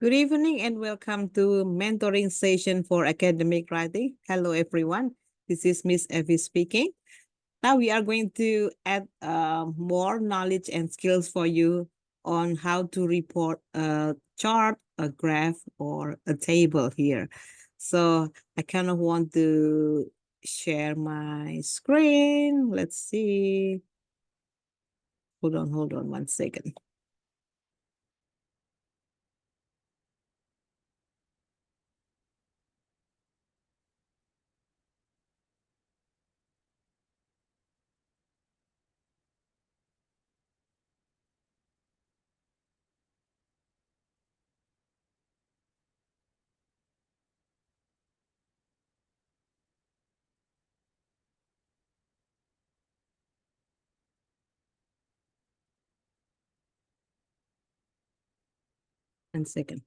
Good evening and welcome to mentoring session for academic writing. Hello, everyone. This is Miss Evie speaking. Now we are going to add more knowledge and skills for you on how to report a chart, a graph, or a table here. So I kind of want to share my screen. Let's see. Hold on 1 second. One second.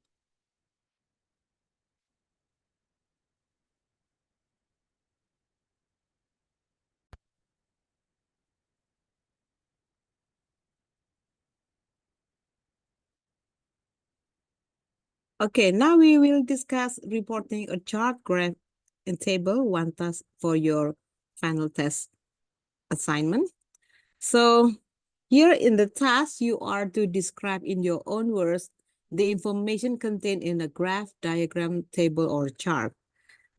Okay, now we will discuss reporting a chart, graph, and table, one task for your final test assignment. So here in the task, you are to describe in your own words the information contained in a graph, diagram, table, or chart.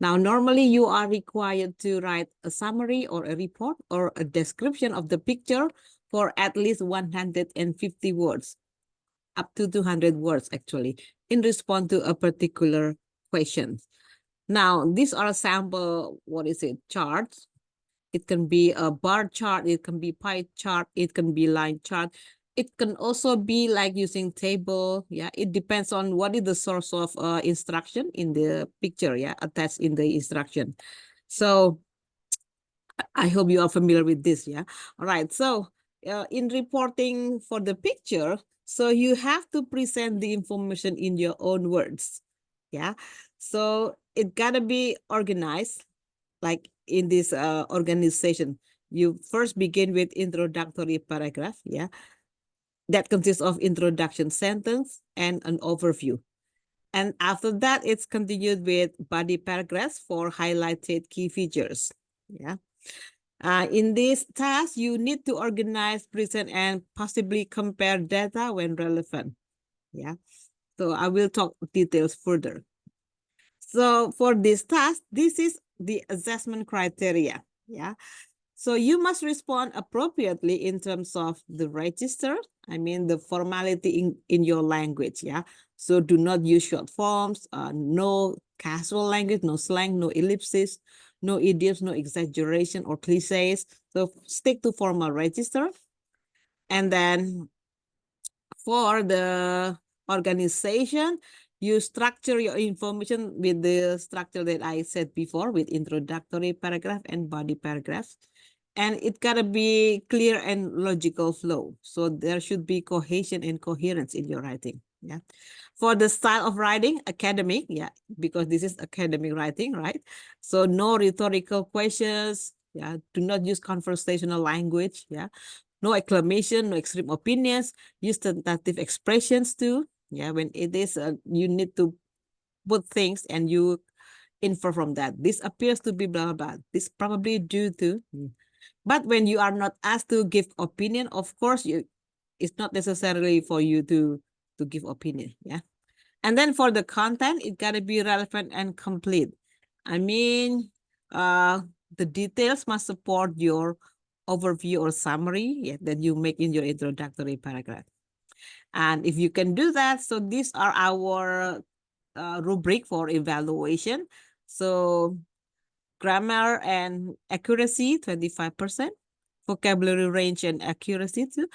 Now, normally you are required to write a summary or a report or a description of the picture for at least 150 words, up to 200 words actually, in response to a particular question. Now, these are sample, charts. It can be a bar chart, it can be pie chart, it can be line chart. It can also be like using table. Yeah, it depends on what is the source of instruction in the picture, yeah, attached in the instruction. So I hope you are familiar with this, yeah. All right, so in reporting for the picture, so you have to present the information in your own words, yeah. So it gotta be organized, like in this organization. You first begin with introductory paragraph, yeah. That consists of introduction sentence and an overview. And after that, it's continued with body paragraphs for highlighted key features, yeah. In this task, you need to organize, present, and possibly compare data when relevant. Yeah. So I will talk details further. So for this task, this is the assessment criteria. Yeah. So you must respond appropriately in terms of the register. I mean, the formality in your language. Yeah. So do not use short forms, no casual language, no slang, no ellipsis, no idioms, no exaggeration or cliches. So stick to formal register. And then for the organization, you structure your information with the structure that I said before, with introductory paragraph and body paragraphs. And it gotta be clear and logical flow. So there should be cohesion and coherence in your writing. Yeah. For the style of writing, academic, yeah, because this is academic writing, right? So no rhetorical questions. Yeah. Do not use conversational language. Yeah. No acclamation, no extreme opinions. Use tentative expressions too. Yeah. When it is, you need to put things and you infer from that. This appears to be blah, blah, blah. This probably due to. But when you are not asked to give opinion, of course, it's not necessarily for you to give opinion. Yeah. And then for the content, it gotta be relevant and complete. I mean, the details must support your overview or summary, yeah, that you make in your introductory paragraph. And if you can do that, so these are our rubric for evaluation. So grammar and accuracy, 25%. Vocabulary range and accuracy, too,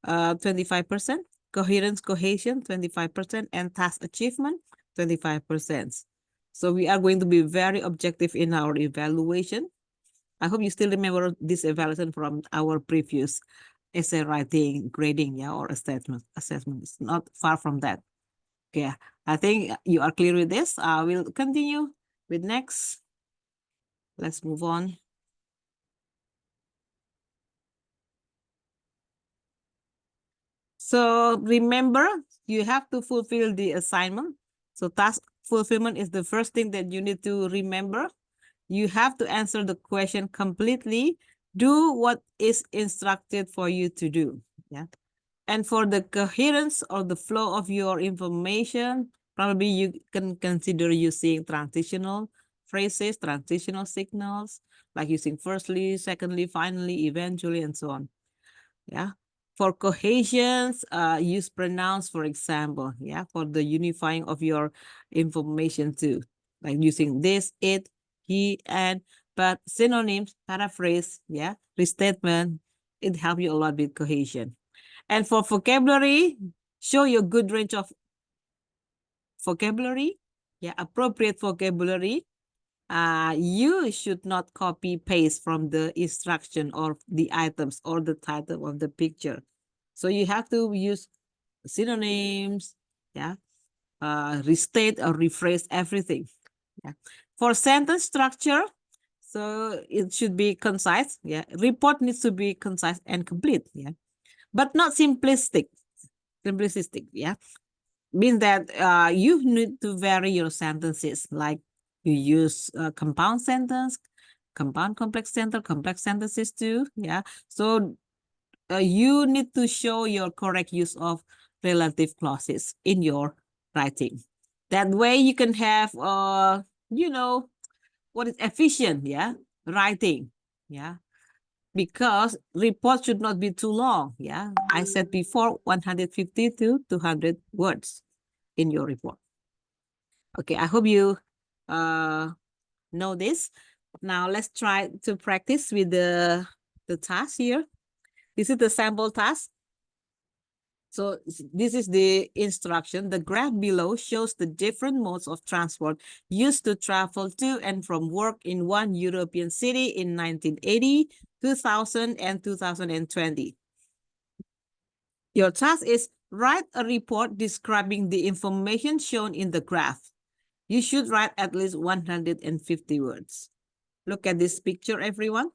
25%. Coherence, cohesion, 25%. And task achievement, 25%. So we are going to be very objective in our evaluation. I hope you still remember this evaluation from our previous essay writing, grading, yeah, or assessment. It's not far from that. Okay, I think you are clear with this. We'll continue with next. Let's move on. So remember, you have to fulfill the assignment. So task fulfillment is the first thing that you need to remember. You have to answer the question completely. Do what is instructed for you to do. Yeah. And for the coherence or the flow of your information, probably you can consider using transitional phrases, transitional signals, like using firstly, secondly, finally, eventually, and so on. Yeah. For cohesions, use pronouns, for example, yeah, for the unifying of your information too, like using this, it, he, and, but synonyms, paraphrase, yeah, restatement, it helps you a lot with cohesion. And for vocabulary, show your good range of vocabulary, yeah, appropriate vocabulary. You should not copy paste from the instruction or the items or the title of the picture. So you have to use synonyms, yeah, restate or rephrase everything. Yeah. For sentence structure, so it should be concise. Yeah, report needs to be concise and complete. Yeah, but not simplistic. Simplistic. Yeah, means that you need to vary your sentences, like you use compound sentence, compound complex sentence, complex sentences too. Yeah, so you need to show your correct use of relative clauses in your writing. That way you can have you know, what is efficient, yeah, writing. Yeah, because report should not be too long. Yeah, I said before 150 to 200 words in your report. Okay, I hope you know this. Now let's try to practice with the task here. This is the sample task. So this is the instruction. The graph below shows the different modes of transport used to travel to and from work in one European city in 1980, 2000, and 2020. Your task is write a report describing the information shown in the graph. You should write at least 150 words. Look at this picture, everyone.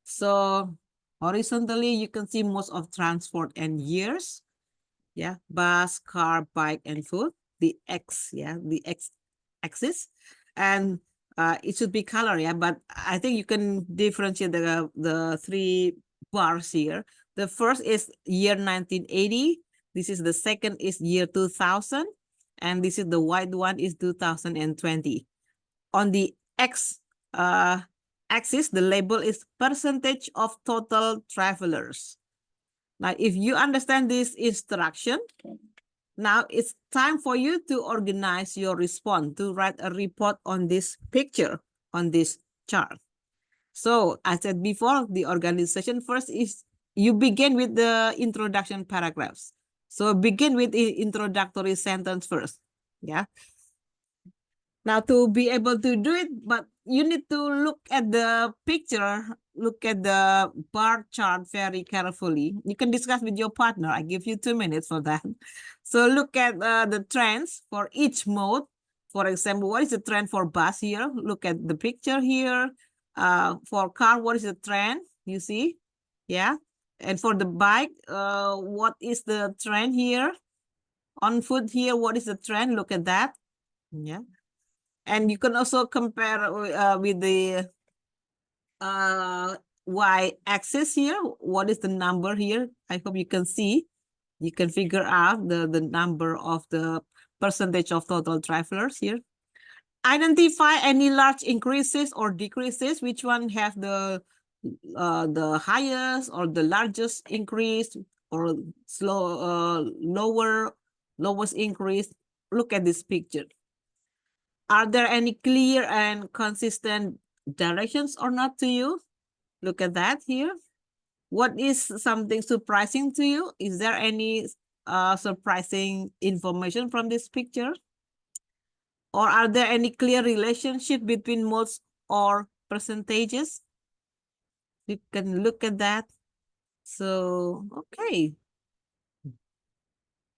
So horizontally, you can see most of transport and years. Yeah, bus, car, bike, and food. The X, yeah, the X axis. And it should be color, yeah, but I think you can differentiate the three bars here. The first is year 1980. This is the second is year 2000. And this is the white one is 2020. On the X axis, the label is percentage of total travelers. Now, if you understand this instruction, now it's time for you to organize your response, to write a report on this picture, on this chart. So I said before, the organization first is you begin with the introduction paragraphs. So begin with the introductory sentence first. Yeah. Now to be able to do it, but you need to look at the picture, look at the bar chart very carefully. You can discuss with your partner. I give you 2 minutes for that. So look at the trends for each mode. For example, what is the trend for bus here? Look at the picture here. For car, what is the trend? You see? Yeah. And for the bike, what is the trend here? On foot here, what is the trend? Look at that. Yeah. And you can also compare with the y-axis here. What is the number here? I hope you can see. You can figure out the number of the percentage of total travelers here. Identify any large increases or decreases. Which one have the highest or the largest increase or lowest increase? Look at this picture. Are there any clear and consistent directions or not to you? Look at that here. What is something surprising to you? Is there any surprising information from this picture? Or are there any clear relationship between modes or percentages? You can look at that. So, okay.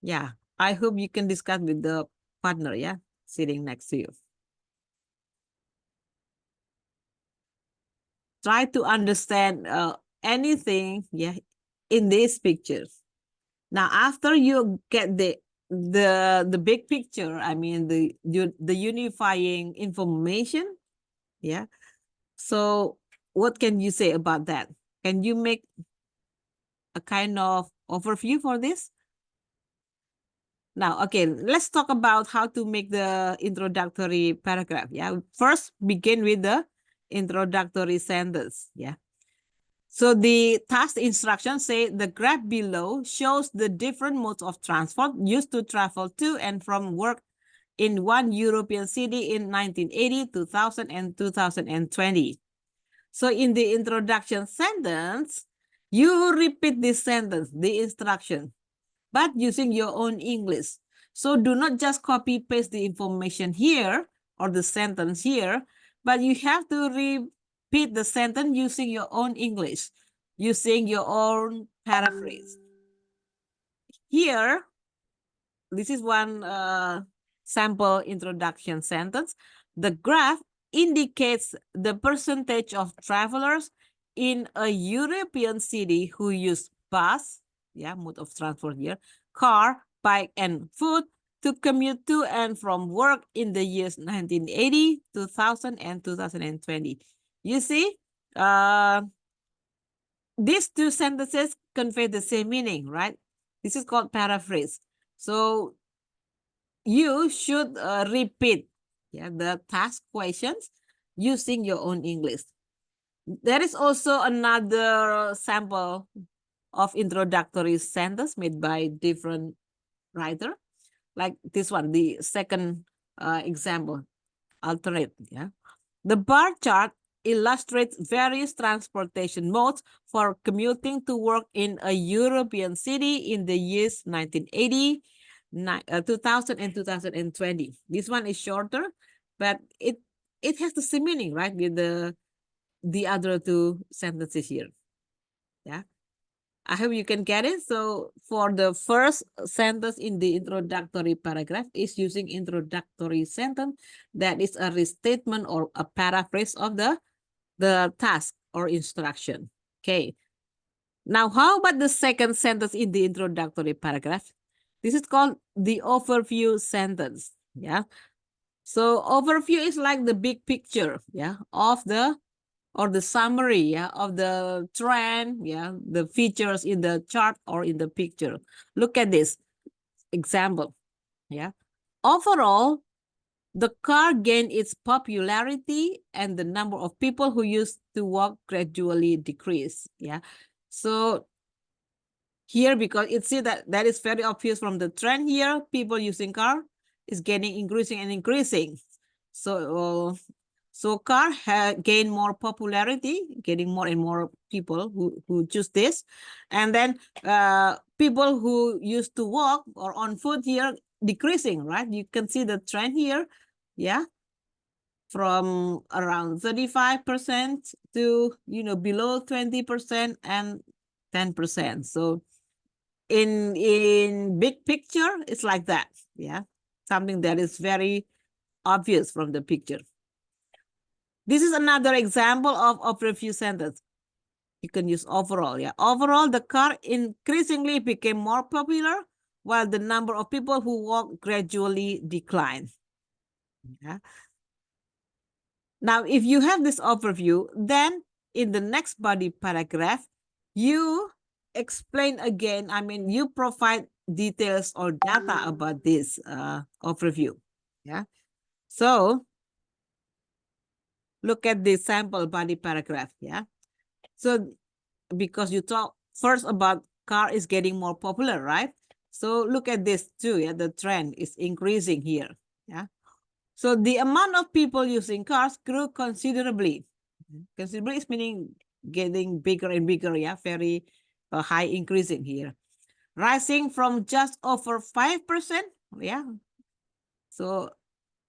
Yeah, I hope you can discuss with the partner, yeah, sitting next to you. Try to understand anything, yeah, in these pictures. Now, after you get the big picture, I mean the unifying information, yeah. So what can you say about that? Can you make a kind of overview for this? Now, okay, let's talk about how to make the introductory paragraph. Yeah, first begin with the introductory sentence. Yeah. So the task instructions say the graph below shows the different modes of transport used to travel to and from work in one European city in 1980, 2000, and 2020. So in the introduction sentence, you repeat this sentence, the instruction, but using your own English. So do not just copy paste the information here or the sentence here, but you have to repeat the sentence using your own English, using your own paraphrase. Here, this is one sample introduction sentence. The graph indicates the percentage of travelers in a European city who use bus, yeah, mode of transport here, car, bike, and foot to commute to and from work in the years 1980, 2000, and 2020. You see, these two sentences convey the same meaning, right? This is called paraphrase. So you should repeat, yeah, the task questions using your own English. There is also another sample of introductory sentence made by different writer, like this one, the second example, alternate. Yeah, the bar chart illustrates various transportation modes for commuting to work in a European city in the years 1980, 2000, and 2020. This one is shorter, but it has the same meaning, right, with the other two sentences here. Yeah, I hope you can get it. So for the first sentence in the introductory paragraph is using introductory sentence that is a restatement or a paraphrase of the task or instruction. Okay. Now, how about the second sentence in the introductory paragraph? This is called the overview sentence. Yeah. So overview is like the big picture, yeah, of the or the summary, yeah, of the trend, yeah, the features in the chart or in the picture. Look at this example, yeah. Overall, the car gained its popularity and the number of people who used to walk gradually decreased. Yeah. So here, because it's see that is very obvious from the trend here, people using car is getting increasing and increasing. So car gain more popularity, getting more and more people who choose this. And then people who used to walk or on foot here decreasing, right? You can see the trend here. Yeah. From around 35% to, below 20% and 10%. So in big picture, it's like that. Yeah. Something that is very obvious from the picture. This is another example of overview sentence. You can use overall. Yeah. Overall, the car increasingly became more popular while the number of people who walk gradually declined. Yeah. Now, if you have this overview, then in the next body paragraph, you explain again, you provide details or data about this overview. Yeah. So look at the sample body paragraph. Yeah. So because you talk first about car is getting more popular, right? So look at this too. Yeah. The trend is increasing here. Yeah. So the amount of people using cars grew considerably. Considerably is meaning getting bigger and bigger. Yeah. Very high increasing here. Rising from just over 5%. Yeah. So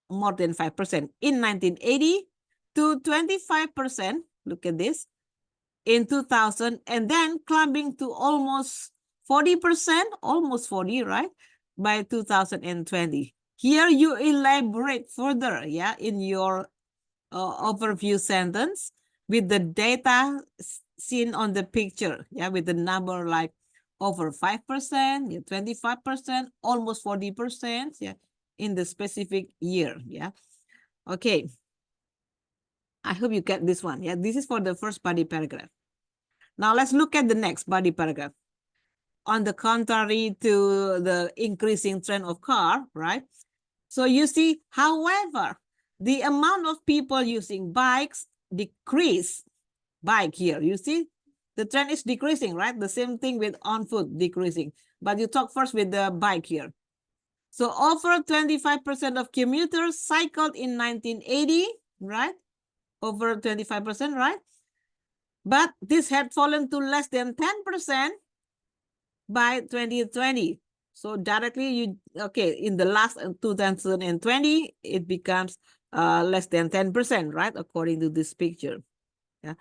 more than 5% in 1980 to 25%. Look at this in 2000, and then climbing to almost 40%, almost 40, right? By 2020. Here you elaborate further, yeah, in your overview sentence with the data seen on the picture, yeah, with the number like over 5%, yeah, 25%, almost 40%, yeah, in the specific year, yeah. Okay. I hope you get this one. Yeah, this is for the first body paragraph. Now let's look at the next body paragraph. On the contrary to the increasing trend of car, right? So you see, however, the amount of people using bikes decrease. Bike here, you see, the trend is decreasing, right? The same thing with on foot decreasing. But you talk first with the bike here. So over 25% of commuters cycled in 1980, right? Over 25%, right? But this had fallen to less than 10% by 2020. So directly in the last 2020, it becomes less than 10%, right? According to this picture. Yeah.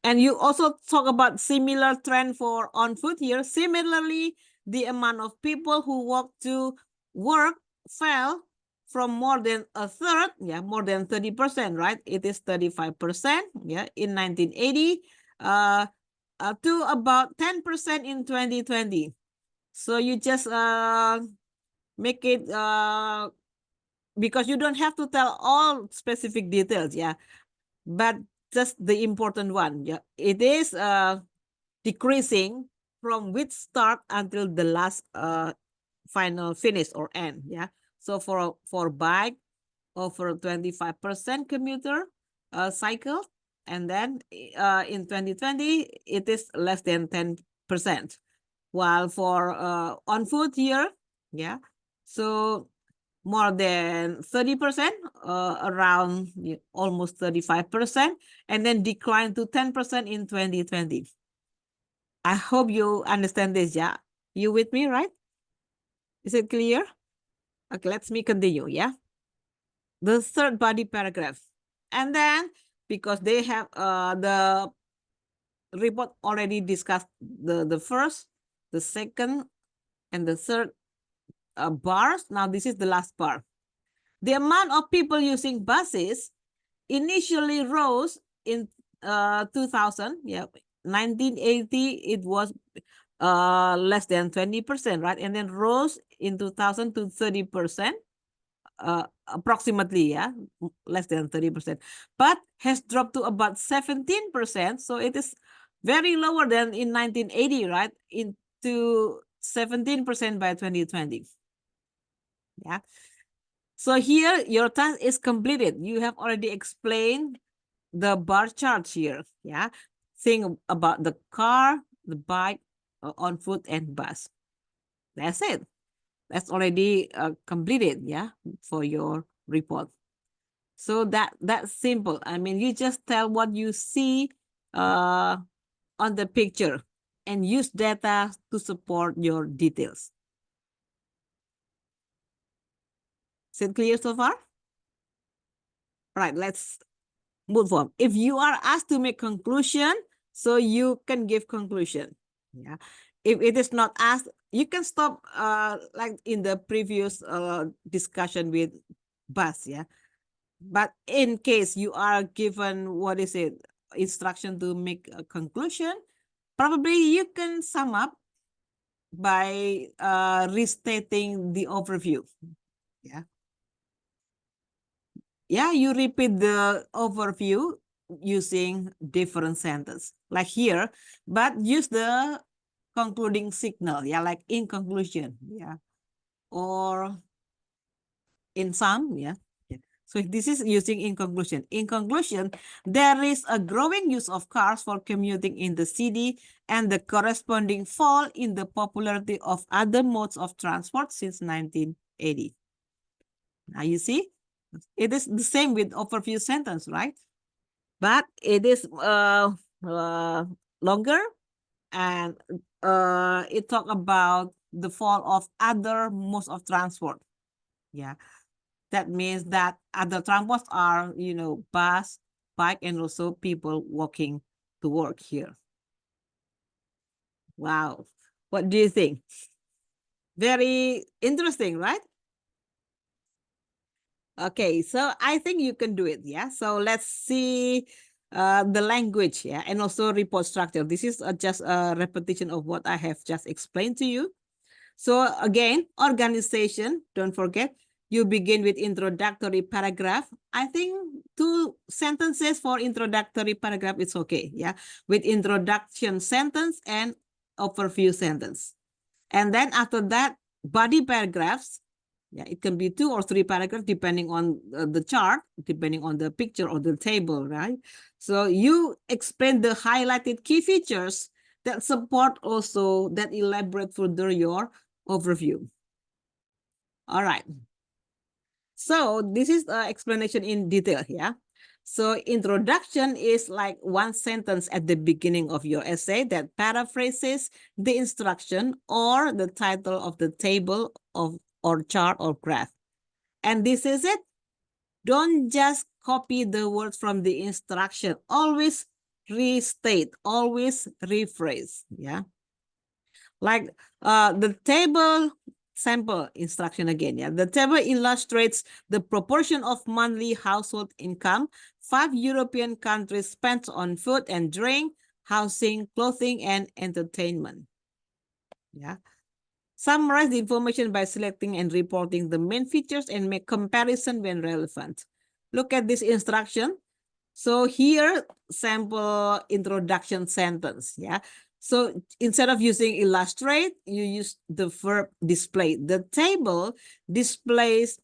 And you also talk about similar trend for on foot here. Similarly, the amount of people who walk to work fell from more than a third, more than 30%, right? It is 35%, in 1980, to about 10% in 2020. So you just make it because you don't have to tell all specific details, but just the important one. Yeah, it is decreasing from which start until the last final finish or end. Yeah. So for bike, over 25% commuter cycle, and then in 2020 it is less than 10%. While for on foot here, so more than 30%, around almost 35%, and then decline to 10% in 2020. I hope you understand this, yeah? You with me, right? Is it clear? Okay, let's me continue, yeah? The third body paragraph. And then, because they have the report already discussed the first, the second, and the third bars. Now, this is the last bar. The amount of people using buses initially rose in 2000, 1980, it was less than 20%, right? And then rose in 2000 to 30%, approximately, less than 30%, but has dropped to about 17%. So it is very lower than in 1980, right? Into 17% by 2020. Yeah. So here your task is completed. You have already explained the bar chart here. Yeah. Think about the car, the bike, on foot, and bus. That's it. That's already completed, for your report. So that's simple. I mean, you just tell what you see on the picture and use data to support your details. Is it clear so far? All right, let's move on. If you are asked to make conclusion, so you can give conclusion. Yeah. If it is not asked, you can stop like in the previous discussion with Bas, But in case you are given, instruction to make a conclusion, probably you can sum up by restating the overview. You repeat the overview using different sentence, like here, but use the concluding signal, like in conclusion, or in sum, So this is using in conclusion. In conclusion, there is a growing use of cars for commuting in the city and the corresponding fall in the popularity of other modes of transport since 1980. Now you see, it is the same with overview sentence, right? But it is longer, and it talk about the fall of other modes of transport. That means that other transports are, bus, bike, and also people walking to work here. Wow. What do you think? Very interesting, right? Okay, so I think you can do it, So let's see the language, yeah, and also report structure. This is just a repetition of what I have just explained to you. So again, organization, don't forget, you begin with introductory paragraph. I think 2 sentences for introductory paragraph is okay, yeah, with introduction sentence and overview sentence. And then after that, body paragraphs. Yeah, it can be 2 or 3 paragraphs depending on the chart, depending on the picture or the table, right? So you explain the highlighted key features that support also that elaborate further your overview. All right. So this is the explanation in detail, yeah? So introduction is like 1 sentence at the beginning of your essay that paraphrases the instruction or the title of the table of or chart or graph. And this is it. Don't just copy the words from the instruction. Always restate, always rephrase, yeah? Like the table sample instruction again, yeah. The table illustrates the proportion of monthly household income 5 European countries spent on food and drink, housing, clothing, and entertainment. Yeah. Summarize the information by selecting and reporting the main features and make comparison when relevant. Look at this instruction. So here, sample introduction sentence, yeah. So instead of using illustrate, you use the verb display. The table displays,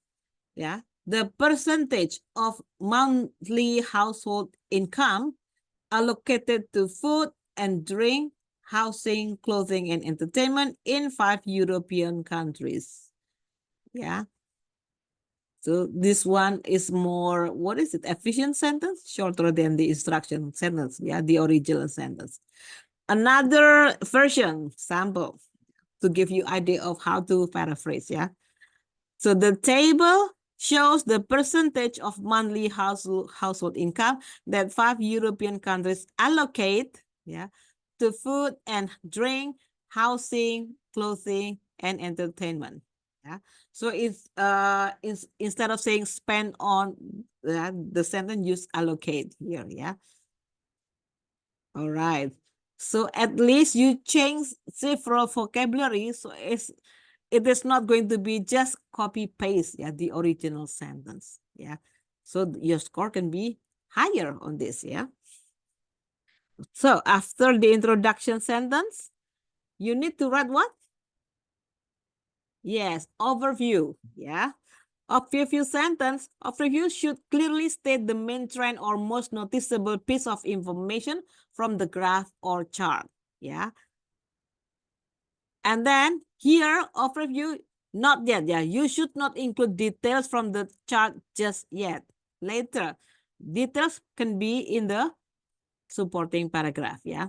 yeah, the percentage of monthly household income allocated to food and drink, housing, clothing, and entertainment in 5 European countries. Yeah. So this one is more, what is it, efficient sentence? Shorter than the instruction sentence, yeah, the original sentence. Another version, sample, to give you idea of how to paraphrase, yeah. So the table shows the percentage of monthly household income that 5 European countries allocate, yeah, to food and drink, housing, clothing, and entertainment. Yeah. So it's instead of saying spend on, the sentence use allocate here. Yeah. All right. So at least you change several vocabulary. So it is not going to be just copy paste, yeah, the original sentence. Yeah. So your score can be higher on this. Yeah. So after the introduction sentence, you need to write what? Yes, overview. Yeah. Overview sentence. Overview should clearly state the main trend or most noticeable piece of information from the graph or chart. Yeah. And then here, overview, not yet. Yeah. You should not include details from the chart just yet. Later. Details can be in the supporting paragraph. Yeah.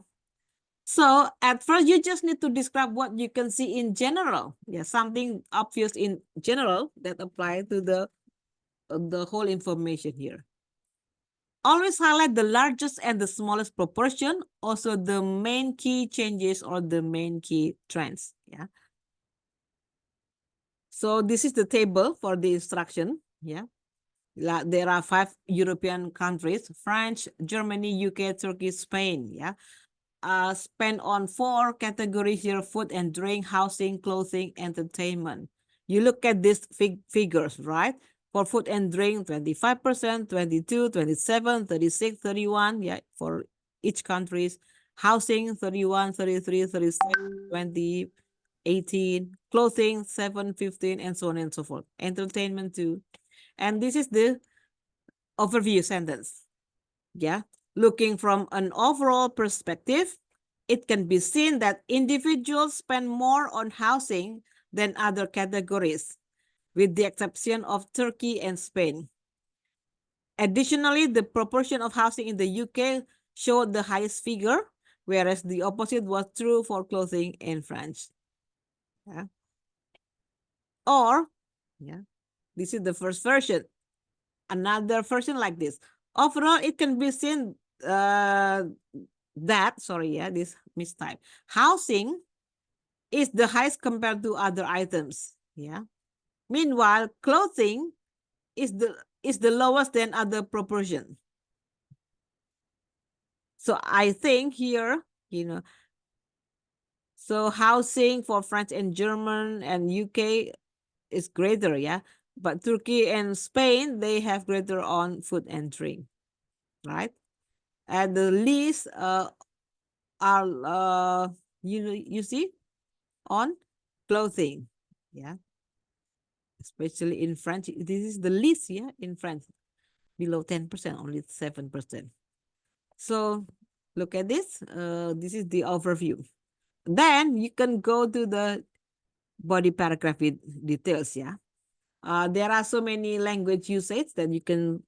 So at first, you just need to describe what you can see in general. Yeah, something obvious in general that apply to the whole information here. Always highlight the largest and the smallest proportion, also the main key changes or the main key trends. Yeah. So this is the table for the instruction. Yeah. There are 5 European countries: France, Germany, UK, Turkey, Spain. Yeah. Spend on 4 categories here: food and drink, housing, clothing, entertainment. You look at these figures, right? For food and drink, 25%, 22, 27, 36, 31, yeah, for each countries. Housing, 31, 33, 36, 20, 18. Clothing, 7, 15, and so on and so forth. Entertainment too. And this is the overview sentence. Yeah. Looking from an overall perspective, it can be seen that individuals spend more on housing than other categories, with the exception of Turkey and Spain. Additionally, the proportion of housing in the UK showed the highest figure, whereas the opposite was true for clothing in France. Yeah. Or, yeah, this is the first version. Another version like this. Overall, it can be seen this mistype. Housing is the highest compared to other items. Yeah. Meanwhile, clothing is the lowest than other proportion. So I think here, so housing for French and German and UK is greater, yeah. But Turkey and Spain, they have greater on food and drink, right? And the least are you see on clothing, yeah. Especially in French, this is the least, yeah, in France, below 10%, only 7%. So look at this. This is the overview. Then you can go to the body paragraph with details, yeah. There are so many language usage that you can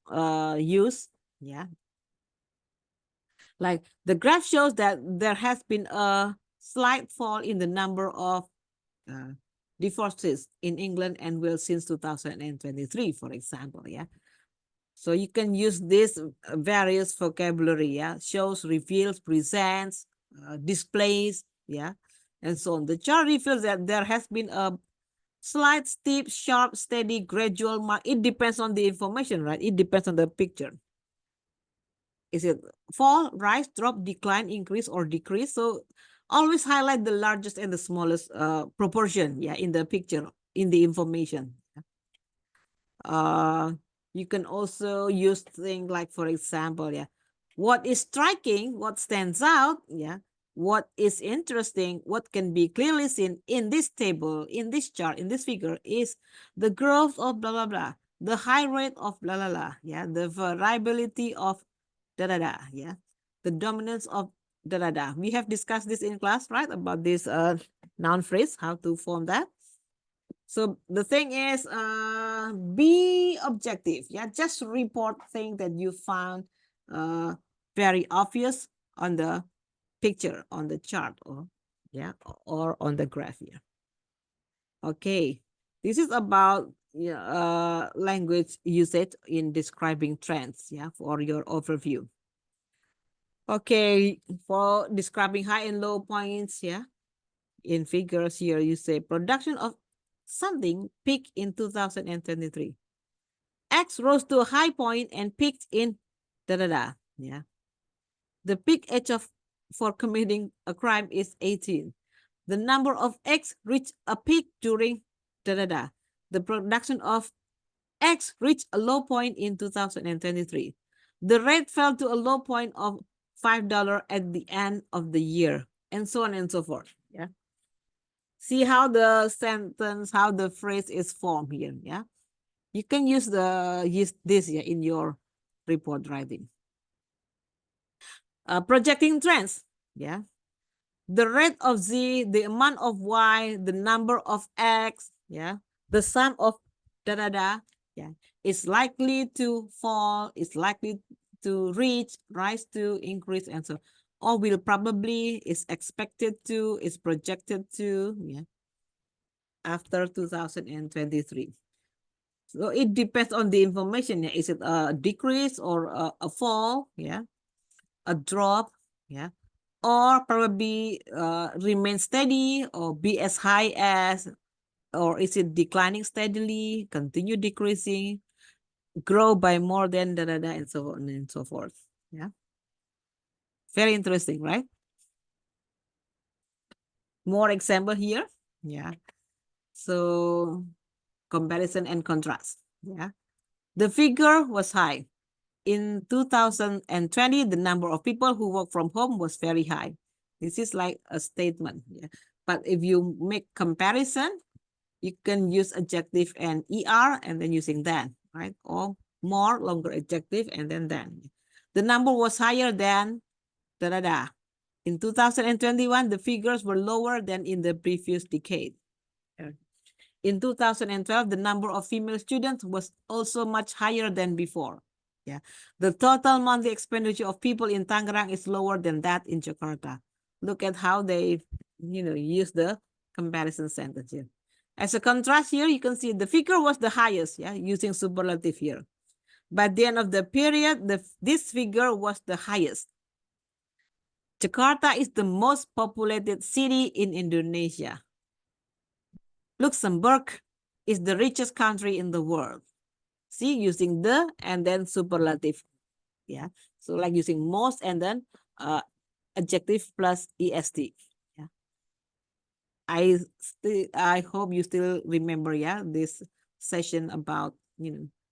use, yeah. Like the graph shows that there has been a slight fall in the number of divorces in England and Wales since 2023, for example, yeah. So you can use this various vocabulary, yeah, shows, reveals, presents, displays, yeah, and so on. The chart reveals that there has been a slight, steep, sharp, steady, gradual mark. It depends on the information, right? It depends on the picture. Is it fall, rise, drop, decline, increase, or decrease? So always highlight the largest and the smallest proportion, yeah, in the picture, in the information. You can also use things like, for example, yeah, what is striking, what stands out, yeah, what is interesting, what can be clearly seen in this table, in this chart, in this figure is the growth of blah, blah, blah, the high rate of blah, blah, blah, yeah, the variability of da, da, da, yeah, the dominance of da, da, da. We have discussed this in class, right, about this noun phrase, how to form that. So the thing is, be objective. Yeah, just report things that you found very obvious on the picture, on the chart, or yeah, or on the graph here. Okay, this is about language usage in describing trends. Yeah, for your overview. Okay, for describing high and low points. Yeah, in figures here, you say production of something peaked in 2023. X rose to a high point and peaked in da da da. Yeah. The peak age of for committing a crime is 18. The number of X reached a peak during da da da. The production of X reached a low point in 2023. The rate fell to a low point of $5 at the end of the year, and so on and so forth. Yeah. See how the sentence, how the phrase is formed here. Yeah. You can use this yeah, in your report writing. Projecting trends. Yeah. The rate of Z, the amount of Y, the number of X, yeah, the sum of da da da, yeah, is likely to fall, is likely to reach, rise to, increase, and so, or will probably, is expected to, is projected to, yeah, after 2023. So it depends on the information. Yeah. Is it a decrease or a fall? Yeah, a drop. Yeah, or probably remain steady or be as high as, or is it declining steadily, continue decreasing, grow by more than da da da, and so on and so forth. Yeah, very interesting, right? More example here. Yeah, so comparison and contrast. Yeah, the figure was high. In 2020, the number of people who work from home was very high. This is like a statement. Yeah. But if you make comparison, you can use adjective and ER and then using than, right? Or more, longer adjective and then than. The number was higher than da da da. In 2021, the figures were lower than in the previous decade. In 2012, the number of female students was also much higher than before. Yeah, the total monthly expenditure of people in Tangerang is lower than that in Jakarta. Look at how they, use the comparison sentence here. As a contrast here, you can see the figure was the highest, yeah, using superlative here. By the end of the period, this figure was the highest. Jakarta is the most populated city in Indonesia. Luxembourg is the richest country in the world. See, using the and then superlative. Yeah. So like using most and then adjective plus est. Yeah. I hope you still remember, yeah, this session about,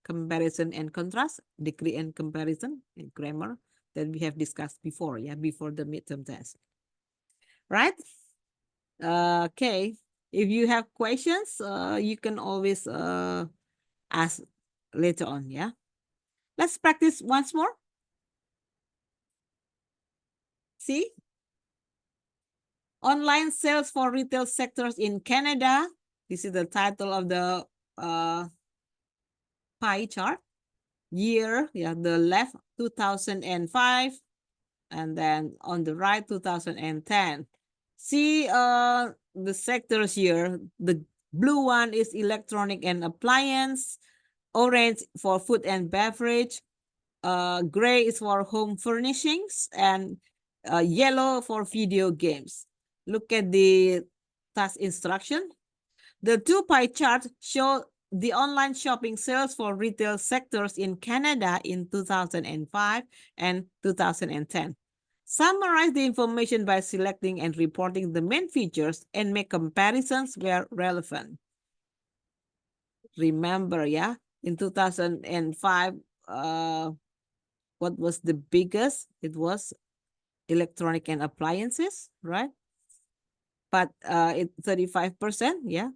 comparison and contrast, degree and comparison, and grammar that we have discussed before, yeah, before the midterm test. Right? Okay. If you have questions, you can always ask later on, yeah? Let's practice once more. See? Online sales for retail sectors in Canada. This is the title of the pie chart. Year, yeah, the left 2005, and then on the right 2010. See the sectors here. The blue one is electronic and appliance, orange for food and beverage, gray is for home furnishings, and yellow for video games. Look at the task instruction. The two pie charts show the online shopping sales for retail sectors in Canada in 2005 and 2010. Summarize the information by selecting and reporting the main features and make comparisons where relevant. Remember, yeah, in 2005, what was the biggest? It was electronic and appliances, right? But it's 35%, yeah.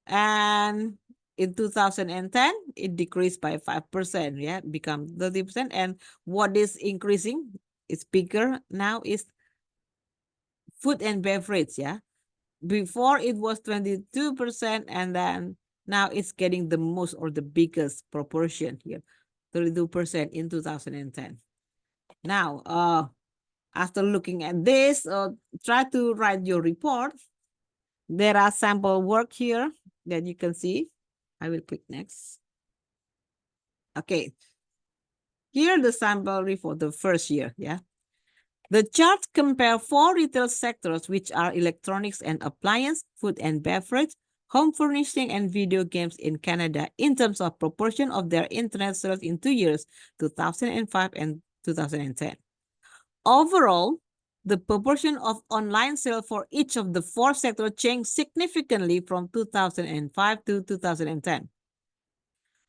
And in 2010, it decreased by 5%, yeah, become 30%. And what is increasing, it's bigger now, is food and beverage, yeah. Before it was 22%, and then now it's getting the most or the biggest proportion here, 32% in 2010. Now, after looking at this, try to write your report. There are sample work here that you can see. I will click next. Okay. Here the sample report, the first year, yeah. The charts compare 4 retail sectors, which are electronics and appliance, food and beverage, home furnishing, and video games in Canada in terms of proportion of their internet sales in 2 years, 2005 and 2010. Overall, the proportion of online sales for each of the 4 sectors changed significantly from 2005 to 2010.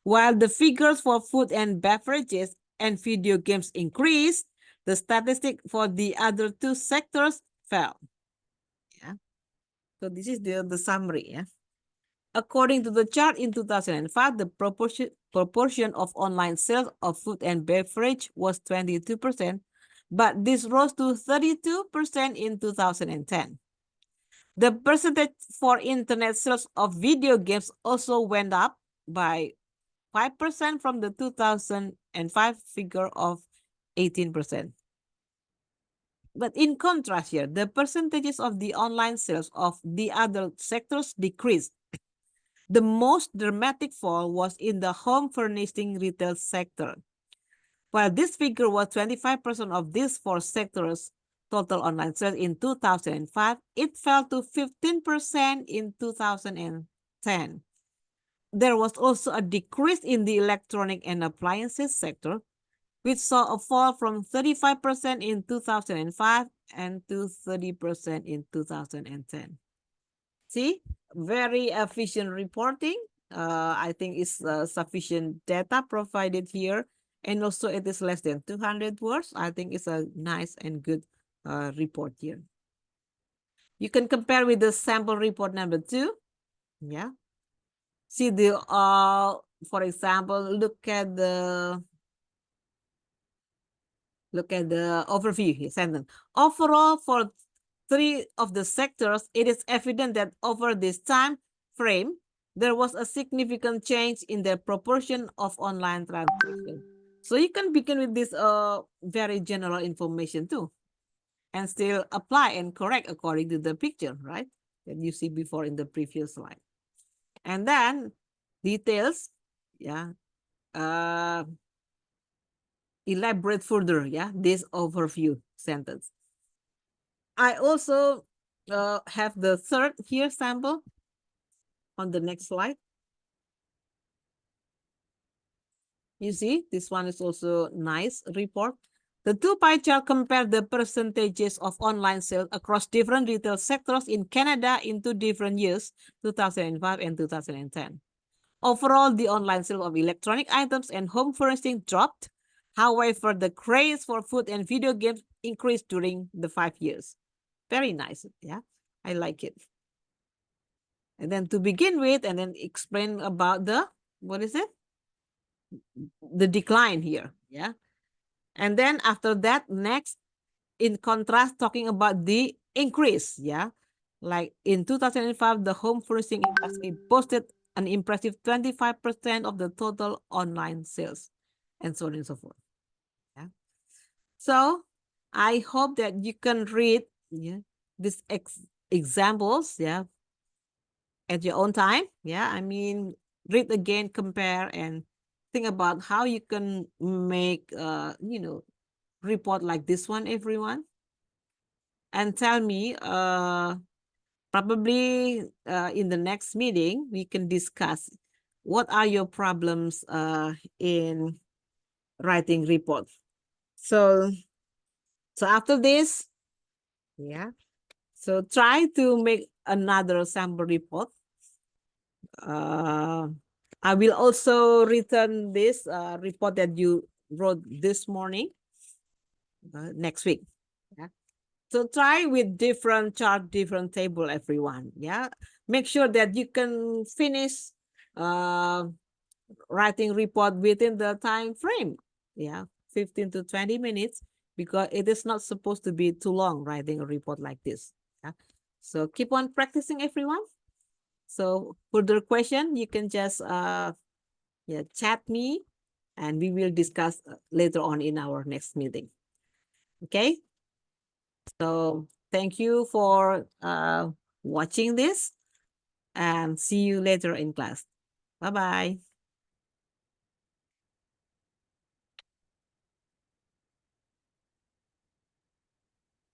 While the figures for food and beverages and video games increased, the statistic for the other 2 sectors fell. Yeah. So this is the summary. Yeah. According to the chart in 2005, the proportion of online sales of food and beverage was 22%, but this rose to 32% in 2010. The percentage for internet sales of video games also went up by 5% from the 2005 figure of 18%. But in contrast here, the percentages of the online sales of the other sectors decreased. The most dramatic fall was in the home furnishing retail sector. While this figure was 25% of these 4 sectors' total online sales in 2005, it fell to 15% in 2010. There was also a decrease in the electronic and appliances sector, which saw a fall from 35% in 2005 and to 30% in 2010. See, very efficient reporting. I think it's sufficient data provided here. And also it is less than 200 words. I think it's a nice and good report here. You can compare with the sample report number 2. Yeah. See the, for example, look at the overview sentence. Overall, for 3 of the sectors, it is evident that over this time frame, there was a significant change in the proportion of online transactions. So you can begin with this very general information too, and still apply and correct according to the picture, right? That you see before in the previous slide. And then details, yeah, elaborate further, yeah, this overview sentence. I also have the third here sample on the next slide. You see, this one is also nice report. The two pie chart compare the percentages of online sales across different retail sectors in Canada in 2 different years, 2005 and 2010. Overall, the online sale of electronic items and home furnishing dropped. However, the craze for food and video games increased during the 5 years. Very nice. Yeah, I like it. And then to begin with, and then explain about the, what is it? The decline here. Yeah. And then after that, next, in contrast, talking about the increase. Yeah. Like in 2005, the home furnishing industry posted an impressive 25% of the total online sales, and so on and so forth. Yeah. So I hope that you can read, yeah, these examples, yeah, at your own time. Yeah, I mean, read again, compare, and think about how you can make, report like this one, everyone. And tell me, probably in the next meeting, we can discuss what are your problems in writing reports. So after this, yeah, so try to make another sample report. I will also return this report that you wrote this morning next week. Yeah. So try with different chart, different table, everyone. Yeah. Make sure that you can finish writing report within the time frame. Yeah. 15 to 20 minutes, because it is not supposed to be too long writing a report like this. Yeah. So keep on practicing, everyone. So further question, you can just chat me, and we will discuss later on in our next meeting. Okay. So thank you for watching this, and see you later in class. Bye-bye.